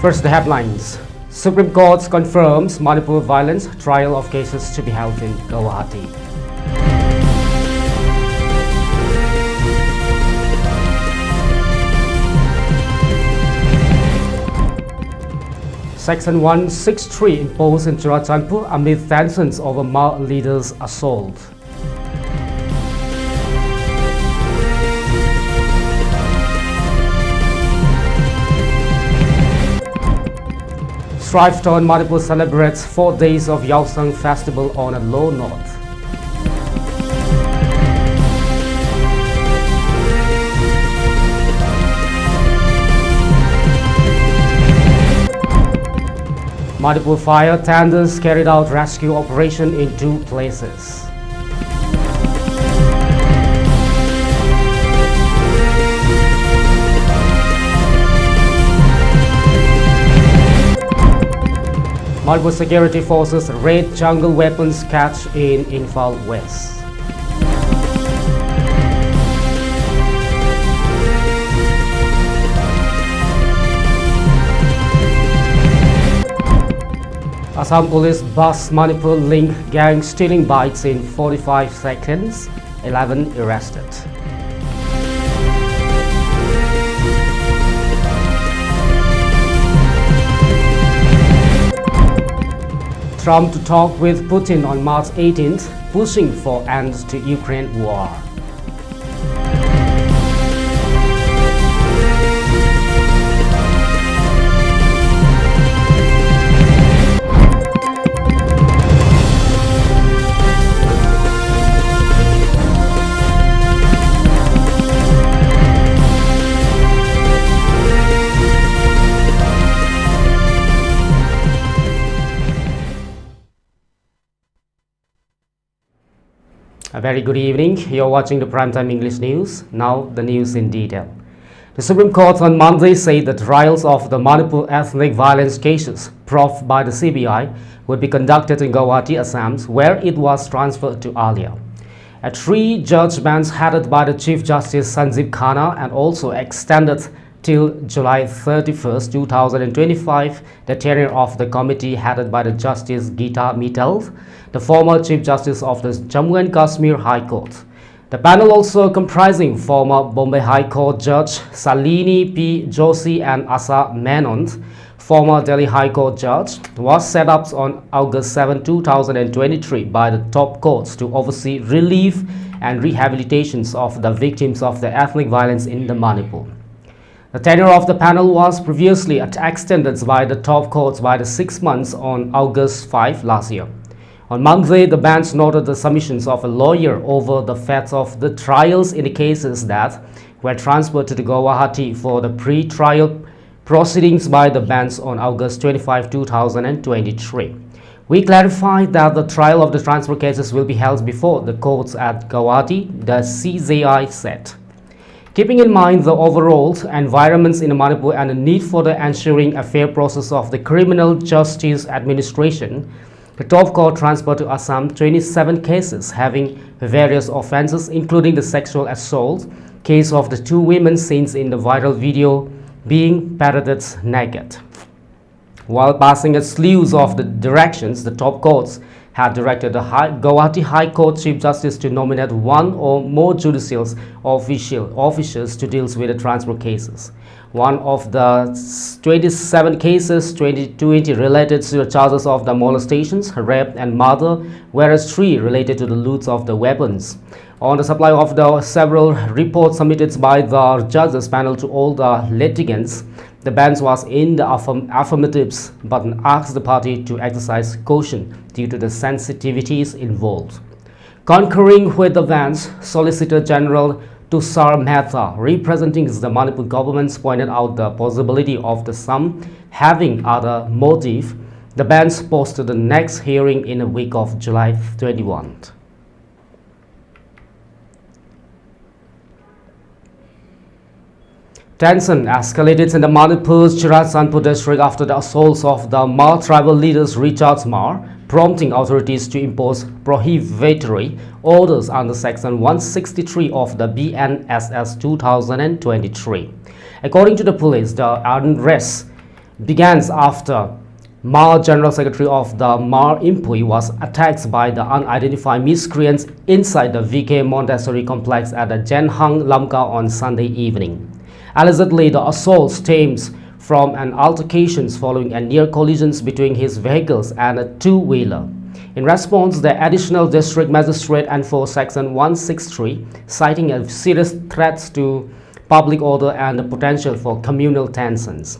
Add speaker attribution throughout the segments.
Speaker 1: First, the headlines. Supreme Court confirms Manipur violence trial of cases to be held in Guwahati. Section 163 imposed in Churachandpur amid tensions over Ma leader's assault. Strife Torn Manipur celebrates 4 days of Yaoshang festival on a low note. Manipur fire tenders carried out rescue operation in 2 places. Manipur security forces raid jungle weapons cache in Imphal West. Assam police bust Manipur link gang stealing bikes in 45 seconds, 11 arrested. Trump to talk with Putin on March 18th, pushing for end to Ukraine war. A very good evening. You're watching the Primetime English News. Now the news in detail. The Supreme Court on Monday said the trials of the Manipur ethnic violence cases proved by the CBI would be conducted in Guwahati, Assam, where it was transferred to earlier. A 3-judge bench headed by the Chief Justice Sanjeev Khanna and also extended till July 31st, 2025, the tenure of the committee headed by the Justice Geeta Mittal, the former Chief Justice of the Jammu and Kashmir High Court. The panel, also comprising former Bombay High Court Judge Salini P. Joshi and Asa Menon, former Delhi High Court Judge, was set up on August 7, 2023 by the top courts to oversee relief and rehabilitations of the victims of the ethnic violence in the Manipur. The tenure of the panel was previously extended by the top courts by the 6 months on August 5 last year. On Monday, the bench noted the submissions of a lawyer over the fate of the trials in the cases that were transferred to the Guwahati for the pre-trial proceedings by the bench on August 25, 2023. We clarified that the trial of the transfer cases will be held before the courts at Guwahati, the CJI said. Keeping in mind the overall environments in Manipur and the need for the ensuring a fair process of the criminal justice administration, the top court transferred to Assam 27 cases having various offences, including the sexual assault case of the 2 women seen in the viral video being paraded naked. While passing a slew of the directions, the top courts had directed the Guwahati High Court Chief Justice to nominate 1 or more judicial officials to deal with the transfer cases. One of the 27 cases, 20 related to the charges of the molestations, rape and murder, whereas 3 related to the loot of the weapons. On the supply of the several reports submitted by the judges panel to all the litigants, the bench was in the affirmatives but asked the party to exercise caution due to the sensitivities involved. Concurring with the bench, Solicitor General Tushar Mehta, representing the Manipur government, pointed out the possibility of the some having other motive. The bench posted the next hearing in a week of July 21. Tension escalated in the Manipur's Churachandpur district after the assaults of the Ma tribal leaders Richard Ma, prompting authorities to impose prohibitory orders under Section 163 of the BNSS 2023. According to the police, the unrest began after Ma General Secretary of the Manipur was attacked by the unidentified miscreants inside the VK Montessori complex at the Jenhang Lamka on Sunday evening. Allegedly, the assault stems from an altercation following a near collisions between his vehicles and a two-wheeler. In response, the Additional District Magistrate enforced Section 163, citing a serious threat to public order and the potential for communal tensions.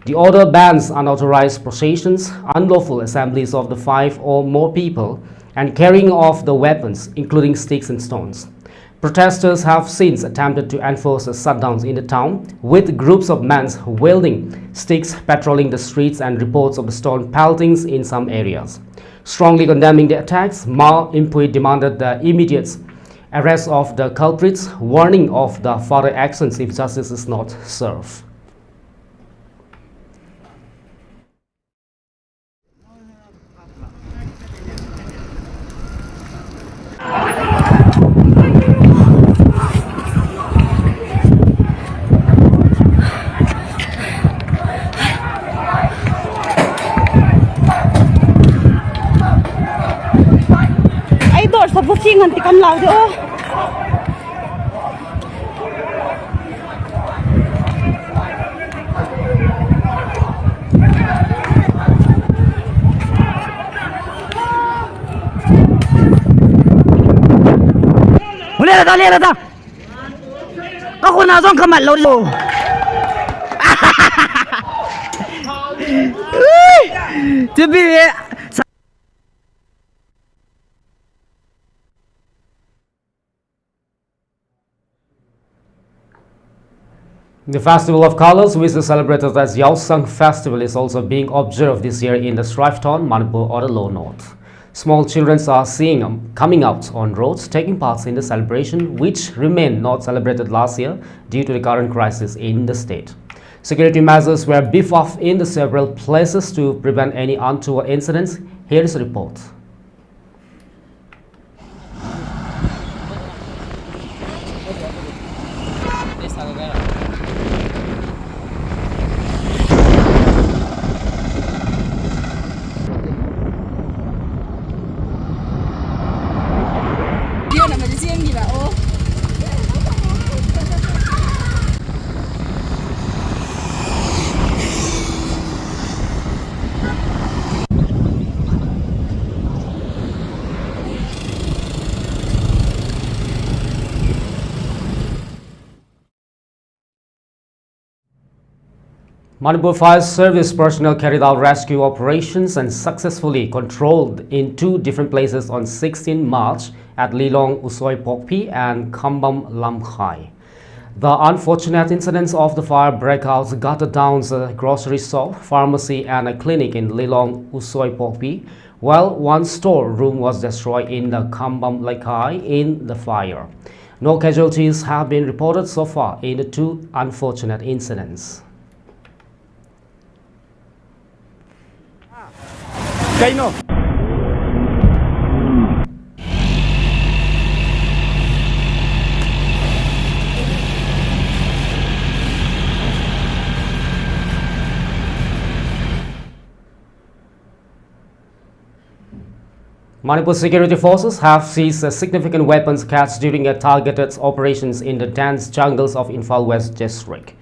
Speaker 1: The order bans unauthorized processions, unlawful assemblies of the 5 or more people, and carrying of the weapons, including sticks and stones. Protesters have since attempted to enforce a shutdown in the town, with groups of men wielding sticks patrolling the streets and reports of stone peltings in some areas. Strongly condemning the attacks, Manipur demanded the immediate arrest of the culprits, warning of the further actions if justice is not served.
Speaker 2: Sa pusing nanti kam lau do. Lihat dah. Aku nak zong kamat lau do. Tapi
Speaker 1: the Festival of Colors, which is celebrated as Yaoshang Festival, is also being observed this year in the Srifton, Manipur or the Low North. Small children are seen coming out on roads, taking part in the celebration, which remained not celebrated last year due to the current crisis in the state. Security measures were beefed up in the several places to prevent any untoward incidents. Here is a report. Manipur Fire Service personnel carried out rescue operations and successfully controlled in 2 different places on 16 March at Lilong Usoi Pokpi and Kambam Lamkhai. The unfortunate incidents of the fire breakouts gutted down a grocery shop, pharmacy and a clinic in Lilong Usoi Pokpi, while 1 store room was destroyed in the Kambam Lamkhai in the fire. No casualties have been reported so far in the 2 unfortunate incidents.
Speaker 3: Kaino.
Speaker 1: Manipur security forces have seized significant weapons catch during a targeted operations in the dense jungles of Imphal West district.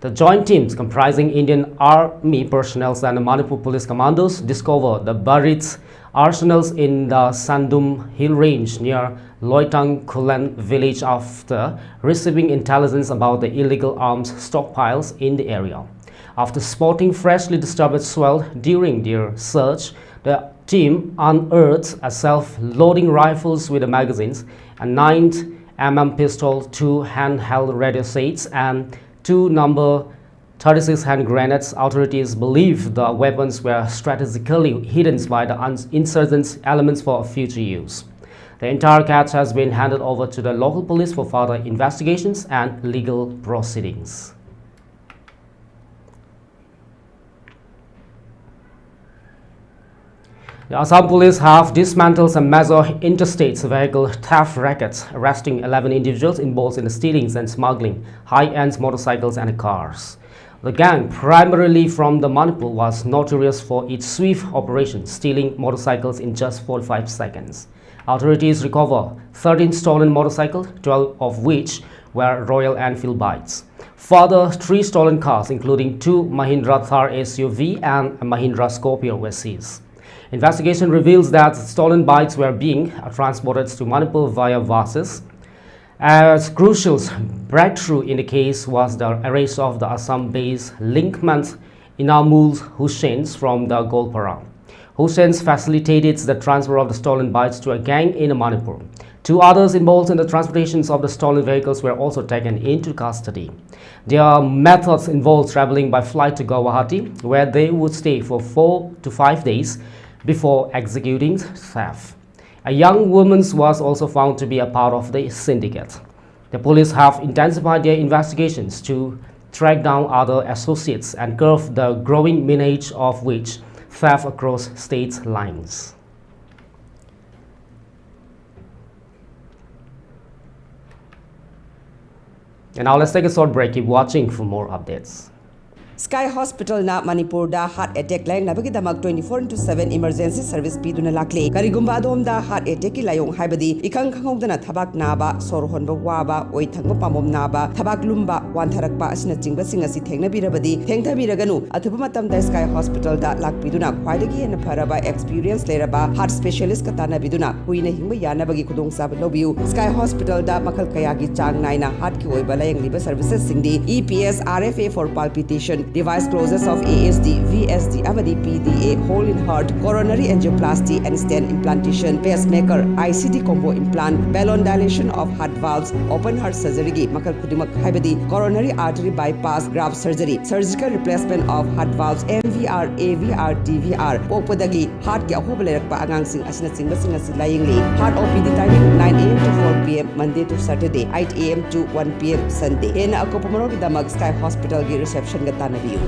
Speaker 1: The joint teams comprising Indian Army personnel and Manipur police commandos discovered the buried arsenals in the Sandum hill range near Loitang Kulen village after receiving intelligence about the illegal arms stockpiles in the area. After spotting freshly disturbed soil during their search, the team unearthed a self-loading rifles with the magazines, a 9mm pistol, 2 handheld radio sets, and 2 number 36 hand grenades. Authorities believe the weapons were strategically hidden by the insurgent elements for future use. The entire catch has been handed over to the local police for further investigations and legal proceedings. The Assam police have dismantled some major interstate vehicle theft rackets, arresting 11 individuals involved in the stealings and smuggling high-end motorcycles and cars. The gang, primarily from the Manipur, was notorious for its swift operation, stealing motorcycles in just 45 seconds. Authorities recovered 13 stolen motorcycles, 12 of which were Royal Enfield bikes. Further, 3 stolen cars, including 2 Mahindra Thar SUV and a Mahindra Scorpio, were seized. Investigation reveals that stolen bikes were being transported to Manipur via buses. A crucial breakthrough in the case was the arrest of the Assam-based linkman Inamul Hussain from the Golpara. Hussain facilitated the transfer of the stolen bikes to a gang in Manipur. 2 others involved in the transportations of the stolen vehicles were also taken into custody. Their methods involved traveling by flight to Guwahati, where they would stay for 4 to 5 days before executing theft. A young woman was also found to be a part of the syndicate. The police have intensified their investigations to track down other associates and curb the growing menace of wage theft across state lines. And now let's take a short break. Keep watching for more updates.
Speaker 3: Sky Hospital na Manipur da heart attack layang nabagi damak 24/7 emergency service piduna lakle karigumba adom da heart attack ki layong haibadi ikang khangongdana thabak naba sor honba waba oi thangba pamom naba thabak lumba wantharakpa asina jingba singa si thengna birabadi thengtha biraganu athuba matam da Sky Hospital da lakpiduna khwaidagi hena pharaba experience leraba heart specialist katana biduna huina hingba yanabagi khudong sab lobiu Sky Hospital da makal kaya gi chang naina heart ki oiba layang liba services singdi EPS RFA for palpitation device closures of ASD, VSD, Avadi, PDA, hole in heart, coronary angioplasty and stent implantation, pacemaker, ICD combo implant, balloon dilation of heart valves, open heart surgery, makal kudimak haibadi, coronary artery bypass, graft surgery, surgical replacement of heart valves, MVR, AVR, DVR, popadagi, heart ki ahobalak pa agang sing asina sing basing asi layingli, heart OPD timing 9 AM to 4 PM Monday to Saturday, 8 AM to 1 PM Sunday. Hena ako pumaro ki damag Sky Hospital gi reception gata na view.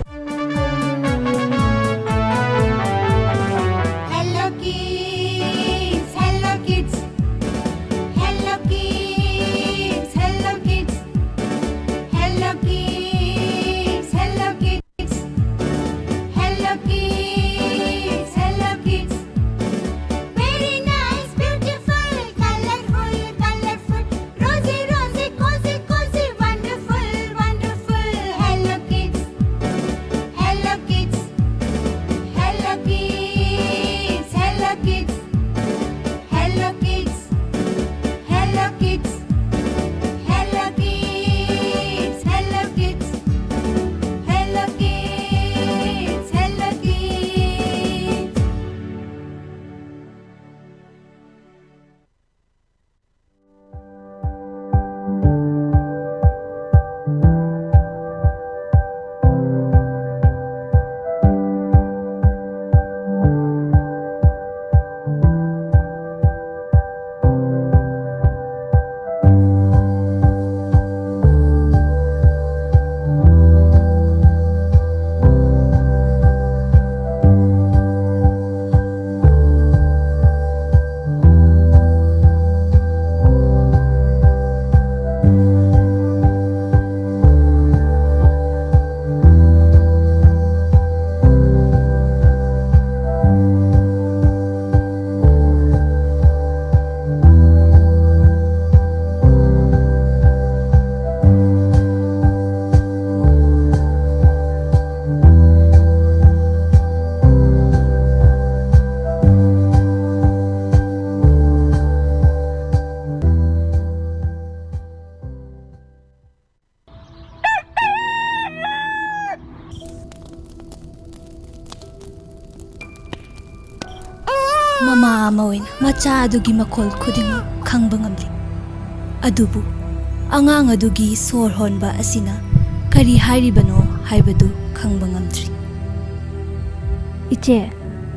Speaker 4: Mama amawin macha adugi makol khuding khangba ngamli adubu angang adugi sor honba asina kari hairibano haibadu khangba ngamdri iche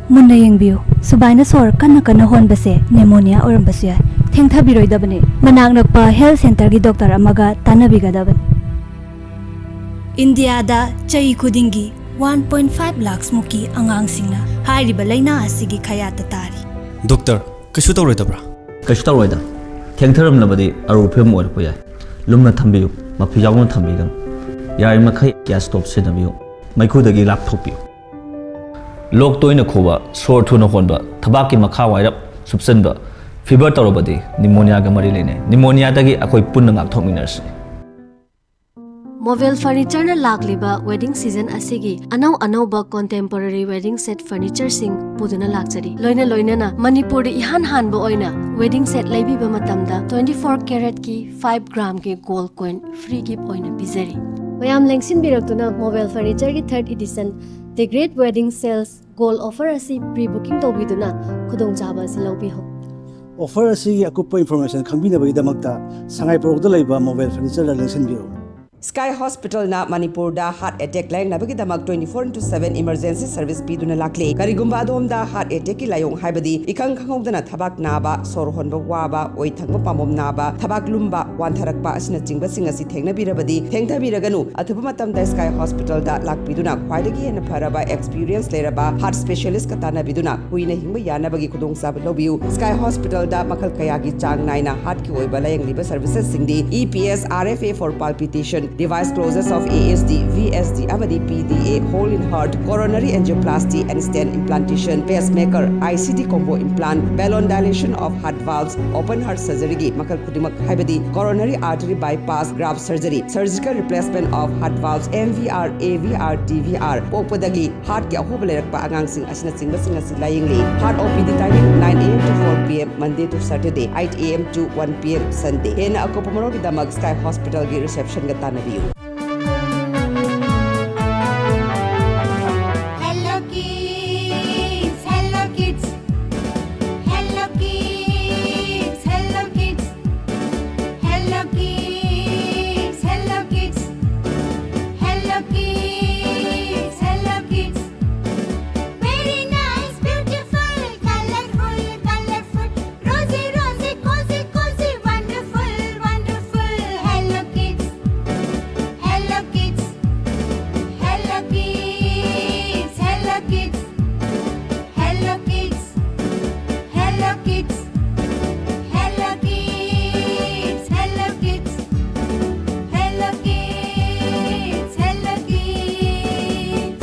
Speaker 4: munna yengbiu subaina sor kana kana honbase pneumonia orambasu ya thengtha biroi dabane manang nakpa health center gi doctor amaga tanabiga daban India da chai khudingi 1.5 lakhs muki angang singna hairiba laina asigi khayata tari
Speaker 5: Doctor kashu tawroidabra
Speaker 6: kashu tawroida thengtharam labadi aru phem or poya lumna thambiyu mafi jawna thambigam ꯌꯥꯔꯤꯃꯈꯩ gas stove ꯁꯤꯖꯤꯟꯅꯕꯤꯌꯨ ꯃꯩꯈꯨꯗꯒꯤ ꯂꯥꯞꯊꯣꯛꯄꯤꯌꯨ ꯂꯣꯛ ꯇꯣꯏꯅ ꯈꯨꯕ ꯁꯣꯔ ꯊꯨꯅ ꯍꯣꯟꯕ ꯊꯕꯥꯛꯀꯤ ꯃꯈꯥ ꯋꯥꯏꯔꯞ ꯁꯨꯞꯆꯟꯕ fibre ꯇꯧꯔꯕꯗꯤ ꯅꯤꯃꯣꯅꯤꯌꯥꯒ ꯃꯔꯤ ꯂꯩꯅꯩ ꯅꯤꯃꯣꯅꯤꯌꯥꯗꯒꯤ ꯑꯩꯈꯣꯏ ꯄꯨꯟꯅ ꯉꯥꯛꯊꯣꯛꯃꯤꯟꯅꯔꯁꯤ
Speaker 7: Mobile furniture lakliba wedding season asigi anau contemporary wedding set furniture sing puduna lakchari loina na Manipur ihan hanba oina wedding set laibiba matamda 24 karat ki 5 gram ki gold coin free gift oina bizari mayam lengsin biraktuna mobile furniture ki 3rd edition the great wedding sales gold offer asi pre booking tobiduna khudong chaba silobi ho
Speaker 8: offer asi akupa information khambinabagi damakta sangai porokda laiba mobile furniture la lengsin biro
Speaker 3: Sky Hospital na Manipur da heart attack layang nabagi damak 24/7 emergency service piduna lakle karigumba adom da heart attack ki layong haibadi ikang khangogdana thabak naba sor honba waba oi thangba pamom naba thabak lumba wantharakpa asina chingba singasi thengna birabadi thengtha biraganu athuba matam da Sky Hospital da lakpiduna khwaidagi hena pharaba experience leraba heart specialist katana biduna huina hingba yanabagi khudong sab lobiu Sky Hospital da makal kayagi chang naina heart ki oiba layang liba services singdi EPS RFA for palpitation device closures of ASD, VSD, Avadi PDA, hole in heart, coronary angioplasty and stent implantation, pacemaker, ICD combo implant, balloon dilation of heart valves, open heart surgery, makal kudimak haibadi, coronary artery bypass, graft surgery, surgical replacement of heart valves, MVR, AVR, DVR, popadagi, heart ki ahobalak pa agang sing asina sing basing asi layingli, heart OPD timing 9 AM to 4 PM Monday to Saturday, 8 AM to 1 PM Sunday. Hena ako pumaro damag Sky Hospital gi reception gatana view.
Speaker 9: Hello kids, hello kids, hello kids, hello kids, hello kids, hello kids, hello kids, hello kids. Very nice, beautiful, colorful, colorful, rosy, rosy, cozy, cozy, wonderful, wonderful. Hello kids, hello kids, hello kids, hello kids, hello kids, hello kids, hello kids, hello kids, hello kids, hello kids.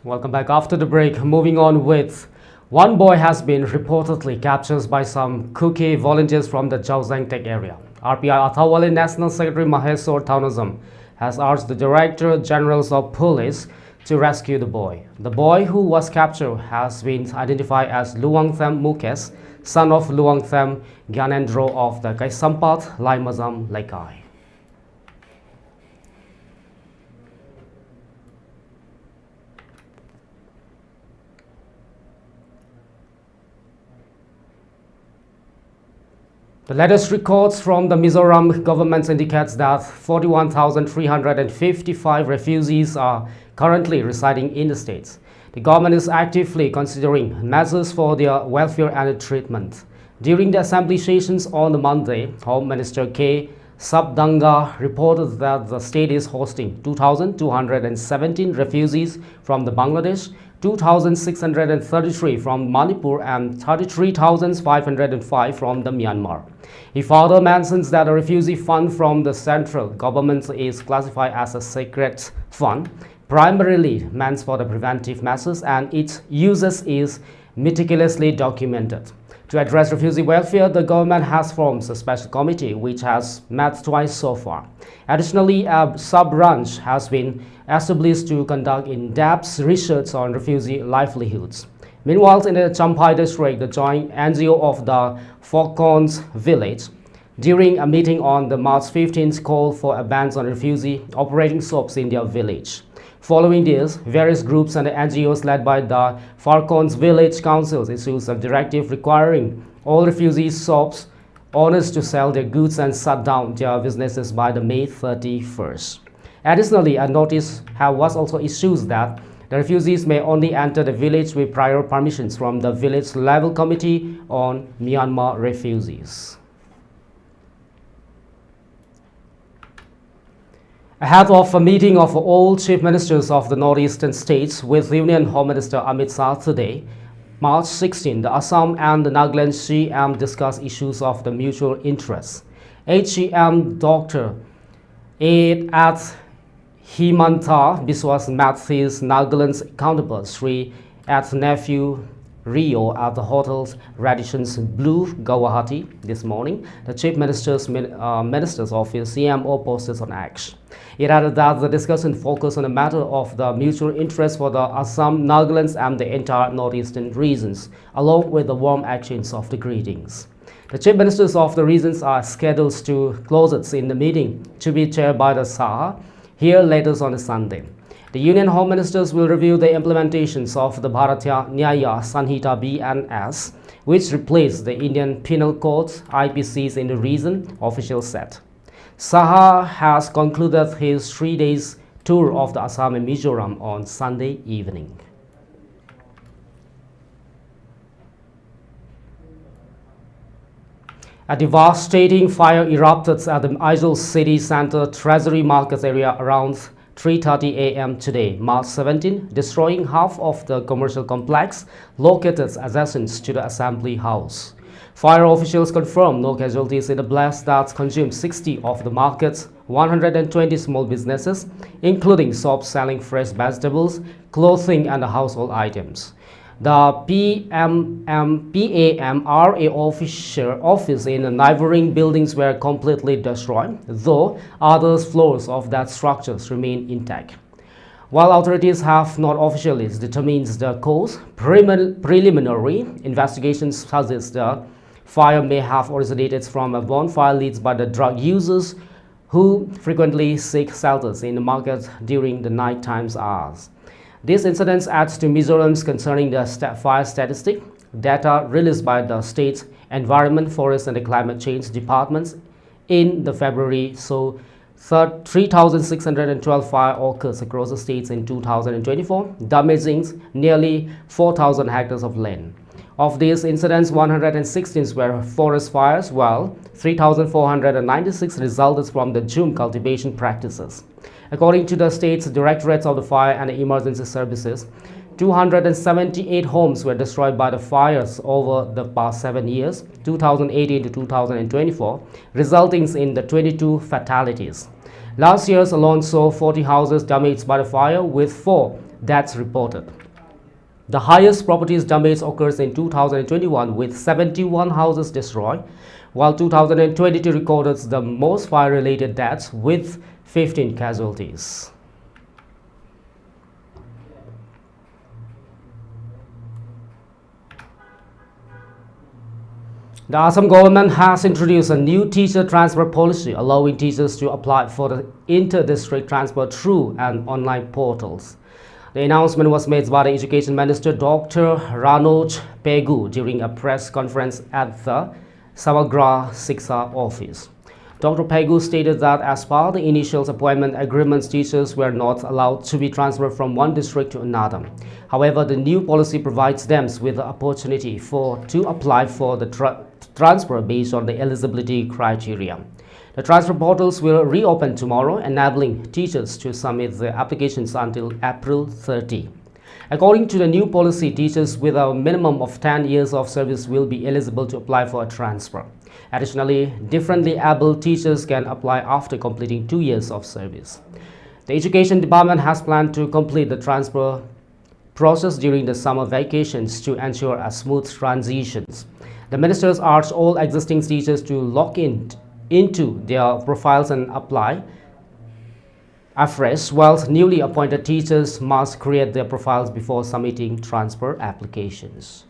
Speaker 1: Welcome back after the break. Moving on with one boy has been reportedly captured by some Kuki volunteers from the Yaoshang Tech area. RPI Aizawl National Secretary Maheshwar Thaunazam has asked the Director Generals of Police to rescue the boy. The boy who was captured has been identified as Luangthem Mukes, son of Luangthem Gyanendro of the Kaisampat Laimazam Laikai. The latest records from the Mizoram government indicates that 41,355 refugees are currently residing in the states. The government is actively considering measures for their welfare and treatment. During the assembly sessions on the Monday, Home Minister K. Sabdanga reported that the state is hosting 2,217 refugees from the Bangladesh, 2,633 from Manipur and 33,505 from the Myanmar. He further mentions that a refugee fund from the central government is classified as a secret fund, primarily meant for the preventive measures, and its uses is meticulously documented. To address refugee welfare, the government has formed a special committee which has met twice so far. Additionally, a sub-branch has been established to conduct in-depth research on refugee livelihoods. Meanwhile, in the Champhai district, the joint NGO of the Falcons village, during a meeting on the March 15th, called for a ban on refugee operating shops in their village. Following this, various groups and NGOs led by the Falcons Village Councils issued a directive requiring all refugee shops owners to sell their goods and shut down their businesses by the May 31st. Additionally, a notice was also issued that the refugees may only enter the village with prior permissions from the village level committee on Myanmar refugees. Ahead of a meeting of all chief ministers of the northeastern states with Union Home Minister Amit Shah today, March 16, the Assam and the Nagaland CM discussed issues of the mutual interest. HCM Dr. at Himanta Biswas met his Nagaland's counterpart Sri at nephew Rio at the hotel's Radisson's Blue, Guwahati this morning. The Chief Minister's Office CMO posted on X. It added that the discussion focused on the matter of the mutual interest for the Assam, Nagaland and the entire northeastern regions, along with the warm exchange of the greetings. The Chief Ministers of the regions are scheduled to close in the meeting to be chaired by the Shah here later on Sunday. The Union Home Ministers will review the implementations of the Bharatiya Nyaya Sanhita BNS, which replaced the Indian Penal Code's IPCs in the region, officials said. Shah has concluded his 3 days tour of the Assam and Mizoram on Sunday evening. A devastating fire erupted at the Aizawl city center Treasury Market area around 3:30 a.m. today, March 17, destroying half of the commercial complex located adjacent to the Assembly House. Fire officials confirmed no casualties in the blast that consumed 60 of the market's 120 small businesses, including shops selling fresh vegetables, clothing, and household items. The PAMRA office in the neighboring buildings were completely destroyed, though other floors of that structures remain intact. While authorities have not officially determined the cause, preliminary investigations suggest the fire may have originated from a bonfire lit by the drug users who frequently seek shelters in the market during the nighttime hours. This incident adds to Mizoram's concerning the fire statistic data released by the state's Environment, Forest and Climate Change departments in the February. So 3,612 fire occurs across the states in 2024, damaging nearly 4,000 hectares of land. Of these incidents, 116 were forest fires, while 3,496 resulted from the June cultivation practices. According to the state's Directorates of the Fire and Emergency Services, 278 homes were destroyed by the fires over the past 7 years, 2018 to 2024, resulting in the 22 fatalities. Last year alone saw 40 houses damaged by the fire, with 4 deaths reported. The highest properties damage occurs in 2021 with 71 houses destroyed, while 2022 recorded the most fire-related deaths with 15 casualties. The Assam government has introduced a new teacher transfer policy, allowing teachers to apply for the inter-district transfer through an online portals. The announcement was made by the Education Minister Dr. Ranoj Pegu during a press conference at the Samagra Shiksha office. Dr. Pegu stated that as part of the initial appointment agreements, teachers were not allowed to be transferred from one district to another. However, the new policy provides them with the opportunity to apply for the transfer based on the eligibility criteria. The transfer portals will reopen tomorrow, enabling teachers to submit their applications until April 30. According to the new policy, teachers with a minimum of 10 years of service will be eligible to apply for a transfer. Additionally, differently able teachers can apply after completing 2 years of service. The Education Department has planned to complete the transfer process during the summer vacations to ensure a smooth transitions. The ministers urged all existing teachers to log into their profiles and apply afresh, whilst newly appointed teachers must create their profiles before submitting transfer applications.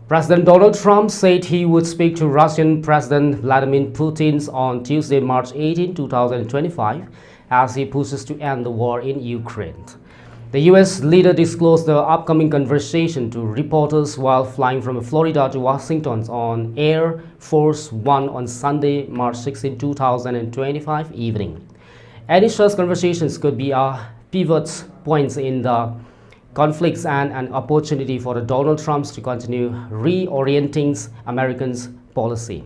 Speaker 1: President Donald Trump said he would speak to Russian President Vladimir Putin on Tuesday, March 18, 2025, as he pushes to end the war in Ukraine. The U.S. leader disclosed the upcoming conversation to reporters while flying from Florida to Washington on Air Force One on Sunday, March 16, 2025 evening. Any such conversations could be a pivot points in the conflicts and an opportunity for the Donald Trumps to continue reorienting Americans' policy.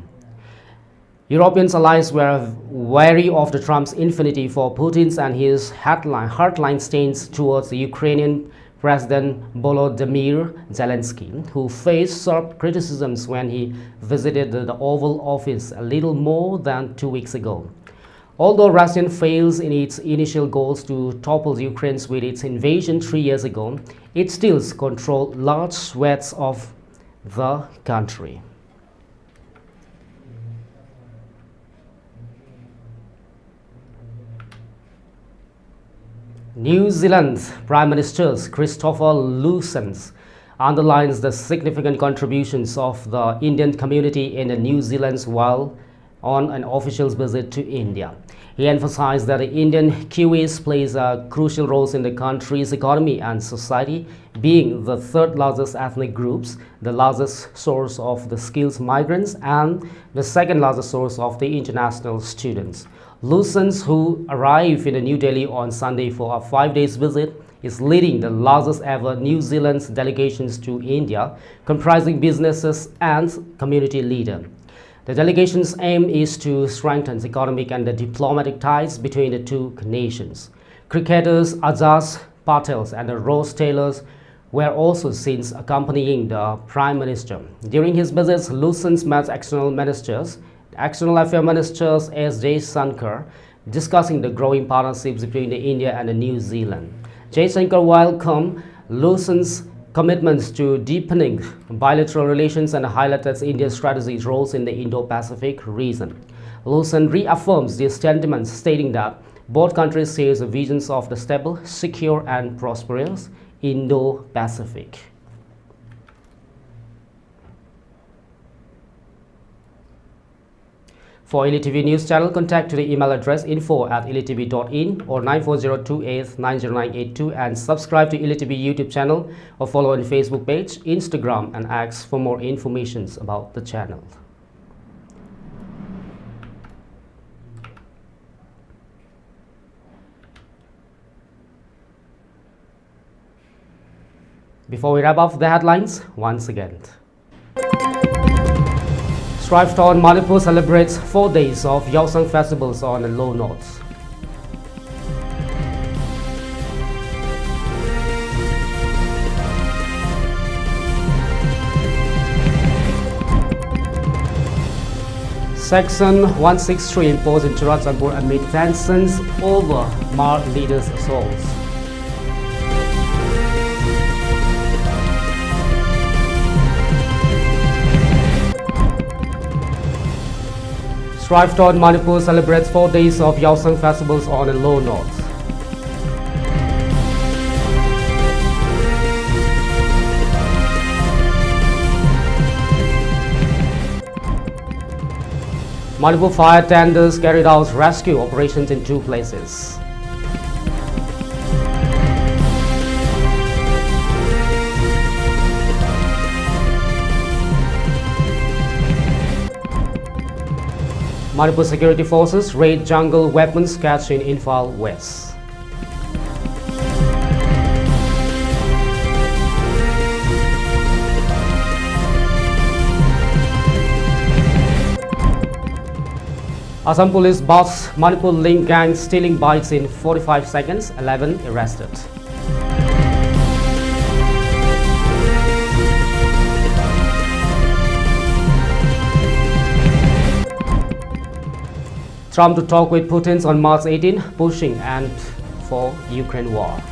Speaker 1: European allies were wary of the Trump's infinity for Putin's and his hardline stance towards the Ukrainian President Volodymyr Zelensky, who faced sharp criticisms when he visited the Oval Office a little more than 2 weeks ago. Although Russia fails in its initial goals to topple Ukraine with its invasion 3 years ago, it still controls large swaths of the country. New Zealand Prime Minister Christopher Luxon underlines the significant contributions of the Indian community in New Zealand while on an official visit to India. He emphasized that the Indian Kiwis plays a crucial role in the country's economy and society, being the third largest ethnic groups, the largest source of the skilled migrants, and the second largest source of the international students. Luxon, who arrived in New Delhi on Sunday for a 5-day visit, is leading the largest ever New Zealand delegations to India, comprising businesses and community leaders. The delegation's aim is to strengthen economic and diplomatic ties between the two nations. Cricketers Ajaz Patel and Rose Taylor were also seen accompanying the Prime Minister. During his visits, Luxon met external affairs ministers S. Jaishankar, discussing the growing partnerships between India and New Zealand. Jaishankar welcomed Luxon's commitments to deepening bilateral relations and highlighted India's strategic roles in the Indo-Pacific region. Luxon reaffirms these sentiments, stating that both countries share the visions of the stable, secure, and prosperous Indo-Pacific. For ELITETV News Channel, contact to the email address info@elitv.in or 9402890982 and subscribe to ELITETV YouTube channel or follow on Facebook page, Instagram, and X for more information about the channel. Before we wrap up the headlines, once again. Strife-torn Manipur celebrates 4 days of Yaoshang festivals on a low note. Section 163 imposed in Churachandpur amid tensions over Mar leaders' assaults. Strife-torn Manipur celebrates 4 days of Yaoshang festivals on a low note. Manipur fire tenders carried out rescue operations in 2 places. Manipur security forces raid jungle weapons cache in Imphal West. Assam police busts Manipur link gang stealing bikes in 45 seconds, 11 arrested. Trump to talk with Putin on March 18, pushing end for Ukraine war.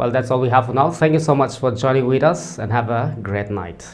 Speaker 1: Well, that's all we have for now. Thank you so much for joining with us and have a great night.